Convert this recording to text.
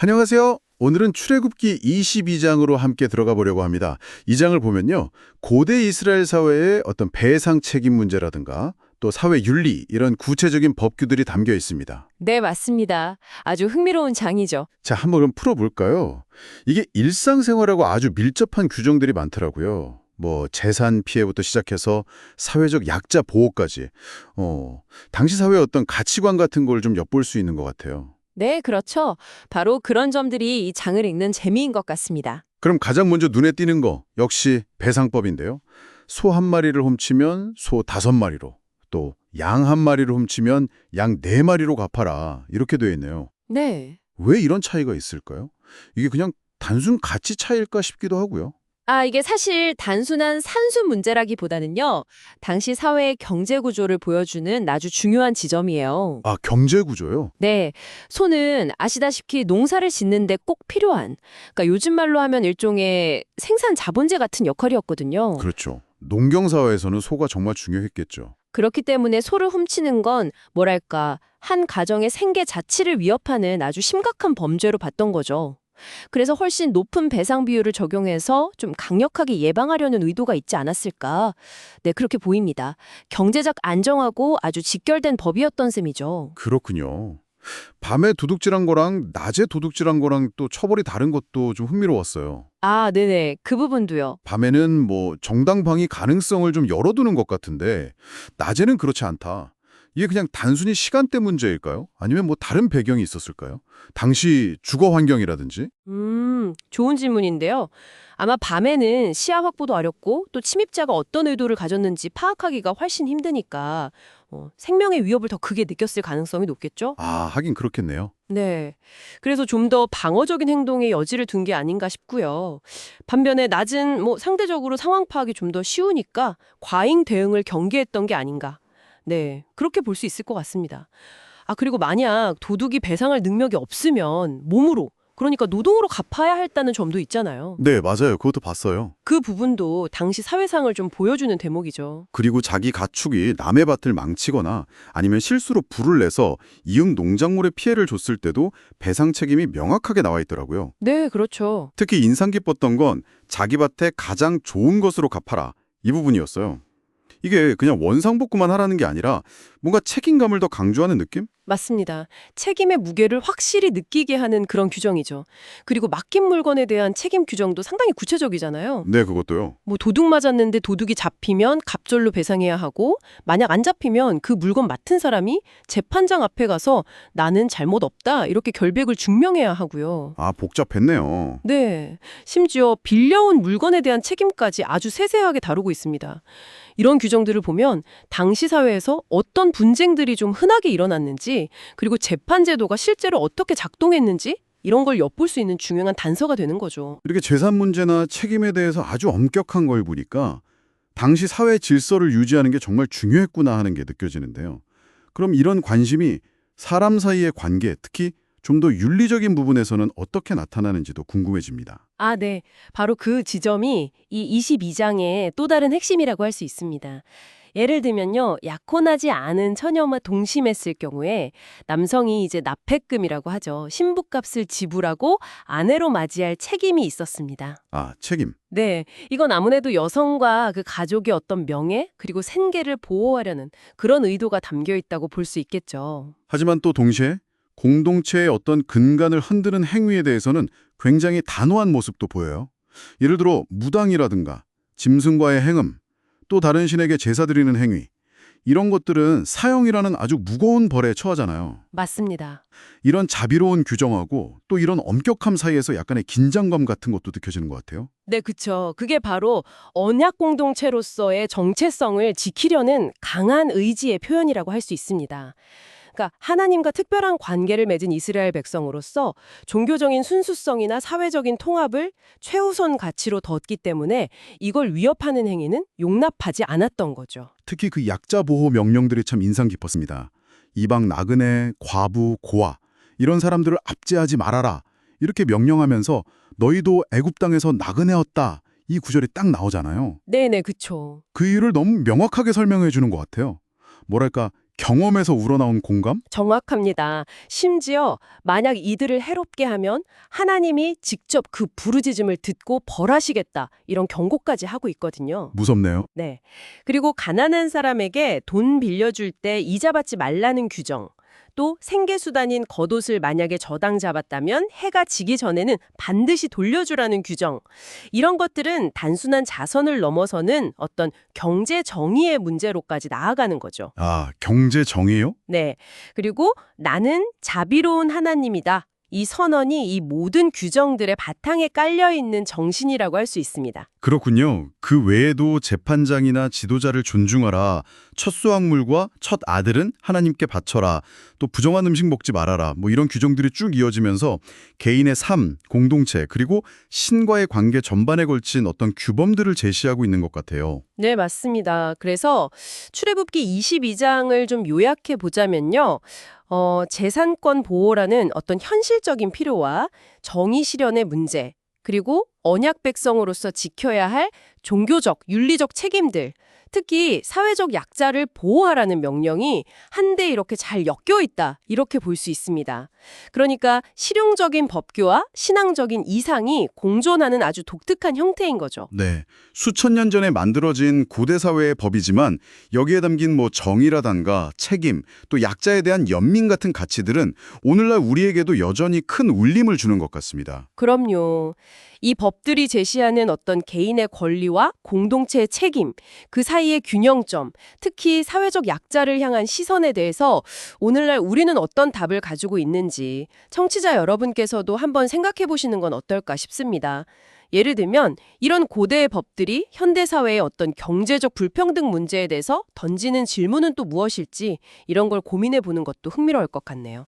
안녕하세요. 오늘은 출애굽기 22장으로 함께 들어가 보려고 합니다. 이 장을 보면요. 고대 이스라엘 사회의 어떤 배상 책임 문제라든가 또 사회 윤리 이런 구체적인 법규들이 담겨 있습니다. 네, 맞습니다. 아주 흥미로운 장이죠. 자, 한번 그럼 풀어볼까요? 이게 일상생활하고 아주 밀접한 규정들이 많더라고요. 뭐 재산 피해부터 시작해서 사회적 약자 보호까지. 당시 사회의 어떤 가치관 같은 걸 좀 엿볼 수 있는 것 같아요. 네, 그렇죠. 바로 그런 점들이 이 장을 읽는 재미인 것 같습니다. 그럼 가장 먼저 눈에 띄는 거 역시 배상법인데요. 소 한 마리를 훔치면 소 5마리로, 또 양 한 마리를 훔치면 양 4마리로 갚아라. 이렇게 되어 있네요. 네. 왜 이런 차이가 있을까요? 이게 그냥 단순 가치 차이일까 싶기도 하고요. 이게 사실 단순한 산수 문제라기보다는요, 당시 사회의 경제 구조를 보여주는 아주 중요한 지점이에요. 아, 경제 구조요? 네, 소는 아시다시피 농사를 짓는데 꼭 필요한, 그러니까 요즘 말로 하면 일종의 생산 자본재 같은 역할이었거든요. 그렇죠. 농경사회에서는 소가 정말 중요했겠죠. 그렇기 때문에 소를 훔치는 건 뭐랄까, 한 가정의 생계 자치를 위협하는 아주 심각한 범죄로 봤던 거죠. 그래서 훨씬 높은 배상 비율을 적용해서 좀 강력하게 예방하려는 의도가 있지 않았을까? 네, 그렇게 보입니다. 경제적 안정하고 아주 직결된 법이었던 셈이죠. 그렇군요. 밤에 도둑질한 거랑 낮에 도둑질한 거랑 또 처벌이 다른 것도 좀 흥미로웠어요. 네네. 그 부분도요. 밤에는 뭐 정당방위 가능성을 좀 열어두는 것 같은데 낮에는 그렇지 않다. 이게 그냥 단순히 시간대 문제일까요? 아니면 뭐 다른 배경이 있었을까요? 당시 주거 환경이라든지? 좋은 질문인데요. 아마 밤에는 시야 확보도 어렵고 또 침입자가 어떤 의도를 가졌는지 파악하기가 훨씬 힘드니까 생명의 위협을 더 크게 느꼈을 가능성이 높겠죠? 아, 하긴 그렇겠네요. 네. 그래서 좀 더 방어적인 행동에 여지를 둔 게 아닌가 싶고요. 반면에 낮은 상대적으로 상황 파악이 좀 더 쉬우니까 과잉 대응을 경계했던 게 아닌가. 네. 그렇게 볼 수 있을 것 같습니다. 그리고 만약 도둑이 배상할 능력이 없으면 몸으로, 그러니까 노동으로 갚아야 했다는 점도 있잖아요. 네, 맞아요. 그것도 봤어요. 그 부분도 당시 사회상을 좀 보여주는 대목이죠. 그리고 자기 가축이 남의 밭을 망치거나 아니면 실수로 불을 내서 이웃 농작물에 피해를 줬을 때도 배상 책임이 명확하게 나와 있더라고요. 네, 그렇죠. 특히 인상 깊었던 건 자기 밭에 가장 좋은 것으로 갚아라. 이 부분이었어요. 이게 그냥 원상복구만 하라는 게 아니라 뭔가 책임감을 더 강조하는 느낌? 맞습니다. 책임의 무게를 확실히 느끼게 하는 그런 규정이죠. 그리고 맡긴 물건에 대한 책임 규정도 상당히 구체적이잖아요. 네, 그것도요. 도둑 맞았는데 도둑이 잡히면 갑절로 배상해야 하고, 만약 안 잡히면 그 물건 맡은 사람이 재판장 앞에 가서 나는 잘못 없다 이렇게 결백을 증명해야 하고요. 아, 복잡했네요. 네, 심지어 빌려온 물건에 대한 책임까지 아주 세세하게 다루고 있습니다. 이런 규정들을 보면 당시 사회에서 어떤 분쟁들이 좀 흔하게 일어났는지, 그리고 재판 제도가 실제로 어떻게 작동했는지 이런 걸 엿볼 수 있는 중요한 단서가 되는 거죠. 이렇게 재산 문제나 책임에 대해서 아주 엄격한 걸 보니까 당시 사회 질서를 유지하는 게 정말 중요했구나 하는 게 느껴지는데요. 그럼 이런 관심이 사람 사이의 관계, 특히 좀 더 윤리적인 부분에서는 어떻게 나타나는지도 궁금해집니다. 네. 바로 그 지점이 이 22장의 또 다른 핵심이라고 할 수 있습니다. 예를 들면요, 약혼하지 않은 처녀와 동심했을 경우에 남성이 이제 납폐금이라고 하죠. 신부값을 지불하고 아내로 맞이할 책임이 있었습니다. 아, 책임. 네, 이건 아무래도 여성과 그 가족의 어떤 명예 그리고 생계를 보호하려는 그런 의도가 담겨 있다고 볼 수 있겠죠. 하지만 또 동시에 공동체의 어떤 근간을 흔드는 행위에 대해서는 굉장히 단호한 모습도 보여요. 예를 들어 무당이라든가 짐승과의 행음, 또 다른 신에게 제사 드리는 행위, 이런 것들은 사형이라는 아주 무거운 벌에 처하잖아요. 맞습니다. 이런 자비로운 규정하고 또 이런 엄격함 사이에서 약간의 긴장감 같은 것도 느껴지는 것 같아요. 네, 그쵸. 그게 바로 언약 공동체로서의 정체성을 지키려는 강한 의지의 표현이라고 할 수 있습니다. 그러니까 하나님과 특별한 관계를 맺은 이스라엘 백성으로서 종교적인 순수성이나 사회적인 통합을 최우선 가치로 뒀기 때문에 이걸 위협하는 행위는 용납하지 않았던 거죠. 특히 그 약자 보호 명령들이 참 인상 깊었습니다. 이방 나그네, 과부, 고아 이런 사람들을 압제하지 말아라. 이렇게 명령하면서 너희도 애굽 땅에서 나그네였다. 이 구절이 딱 나오잖아요. 네네, 그쵸. 그 이유를 너무 명확하게 설명해 주는 것 같아요. 뭐랄까 경험에서 우러나온 공감? 정확합니다. 심지어 만약 이들을 해롭게 하면 하나님이 직접 그 부르짖음을 듣고 벌하시겠다. 이런 경고까지 하고 있거든요. 무섭네요. 네. 그리고 가난한 사람에게 돈 빌려줄 때 이자 받지 말라는 규정. 또 생계수단인 겉옷을 만약에 저당 잡았다면 해가 지기 전에는 반드시 돌려주라는 규정. 이런 것들은 단순한 자선을 넘어서는 어떤 경제 정의의 문제로까지 나아가는 거죠. 아, 경제 정의요? 네. 그리고 나는 자비로운 하나님이다. 이 선언이 이 모든 규정들의 바탕에 깔려 있는 정신이라고 할 수 있습니다. 그렇군요. 그 외에도 재판장이나 지도자를 존중하라, 첫 수확물과 첫 아들은 하나님께 바쳐라, 또 부정한 음식 먹지 말아라, 뭐 이런 규정들이 쭉 이어지면서 개인의 삶, 공동체, 그리고 신과의 관계 전반에 걸친 어떤 규범들을 제시하고 있는 것 같아요. 네, 맞습니다. 그래서 출애굽기 22장을 좀 요약해 보자면요. 재산권 보호라는 어떤 현실적인 필요와 정의 실현의 문제, 그리고 언약 백성으로서 지켜야 할 종교적, 윤리적 책임들, 특히 사회적 약자를 보호하라는 명령이 한데 이렇게 잘 엮여 있다, 이렇게 볼 수 있습니다. 그러니까 실용적인 법규와 신앙적인 이상이 공존하는 아주 독특한 형태인 거죠. 네, 수천 년 전에 만들어진 고대 사회의 법이지만 여기에 담긴 뭐 정의라던가 책임, 또 약자에 대한 연민 같은 가치들은 오늘날 우리에게도 여전히 큰 울림을 주는 것 같습니다. 그럼요. 이 법들이 제시하는 어떤 개인의 권리와 공동체의 책임, 그 사이의 균형점, 특히 사회적 약자를 향한 시선에 대해서 오늘날 우리는 어떤 답을 가지고 있는지 청취자 여러분께서도 한번 생각해 보시는 건 어떨까 싶습니다. 예를 들면 이런 고대의 법들이 현대사회의 어떤 경제적 불평등 문제에 대해서 던지는 질문은 또 무엇일지 이런 걸 고민해 보는 것도 흥미로울 것 같네요.